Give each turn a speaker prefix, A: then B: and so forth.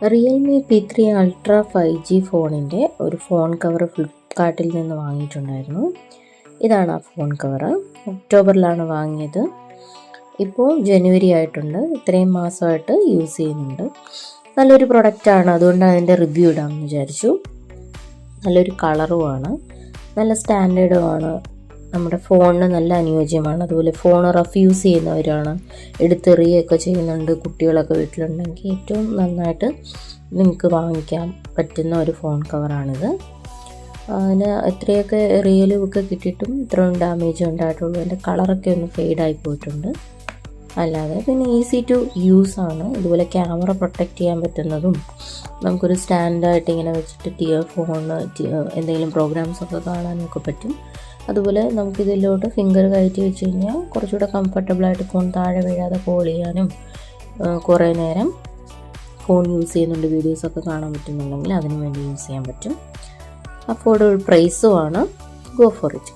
A: Realme P3 ultra 5G ഫോണിൻ്റെ ഒരു phone cover ഫ്ലിപ്കാർട്ടിൽ നിന്ന് വാങ്ങിയിട്ടുണ്ടായിരുന്നു. ഇതാണ് ആ ഫോൺ കവർ. ഒക്ടോബറിലാണ് വാങ്ങിയത്. ഇപ്പോൾ ജനുവരി ആയിട്ടുണ്ട്. ഇത്രയും മാസമായിട്ട് യൂസ് ചെയ്യുന്നുണ്ട്. നല്ലൊരു പ്രൊഡക്റ്റാണ്, അതുകൊണ്ട് അതിൻ്റെ റിവ്യൂ ഇടാമെന്ന് വിചാരിച്ചു. നല്ലൊരു കളറുമാണ്, നല്ല സ്റ്റാൻഡേർഡുമാണ്, നമ്മുടെ ഫോണിന് നല്ല അനുയോജ്യമാണ്. അതുപോലെ ഫോൺ റഫ് യൂസ് ചെയ്യുന്നവരാണ്, എടുത്തെറിയുകയൊക്കെ ചെയ്യുന്നുണ്ട്, കുട്ടികളൊക്കെ വീട്ടിലുണ്ടെങ്കിൽ ഏറ്റവും നന്നായിട്ട് നിങ്ങൾക്ക് വാങ്ങിക്കാൻ പറ്റുന്ന ഒരു ഫോൺ കവറാണിത്. അതിന് എത്രയൊക്കെ റിയലും ഒക്കെ കിട്ടിയിട്ടും ഇത്രയും ഡാമേജ് ഉണ്ടായിട്ടുള്ളൂ. അതിൻ്റെ കളറൊക്കെ ഒന്ന് ഫെയ്ഡായി പോയിട്ടുണ്ട്. അല്ലാതെ പിന്നെ ഈസി ടു യൂസ് ആണ്. ഇതുപോലെ ക്യാമറ പ്രൊട്ടക്റ്റ് ചെയ്യാൻ പറ്റുന്നതും, നമുക്കൊരു സ്റ്റാൻഡായിട്ട് ഇങ്ങനെ വെച്ചിട്ട് ഫോണ് എന്തെങ്കിലും പ്രോഗ്രാംസൊക്കെ കാണാനൊക്കെ പറ്റും. അതുപോലെ നമുക്കിതിലോട്ട് ഫിംഗർ കയറ്റി വെച്ച് കഴിഞ്ഞാൽ കുറച്ചുകൂടെ കംഫർട്ടബിളായിട്ട് ഫോൺ താഴെ വീഴാതെ കോൾ ചെയ്യാനും, കുറേ നേരം ഫോൺ യൂസ് ചെയ്യുന്നുണ്ട്, വീഡിയോസൊക്കെ കാണാൻ പറ്റുന്നുണ്ടെങ്കിൽ അതിനു വേണ്ടി യൂസ് ചെയ്യാൻ പറ്റും. അഫോർഡബിൾ പ്രൈസുമാണ്. Go for it.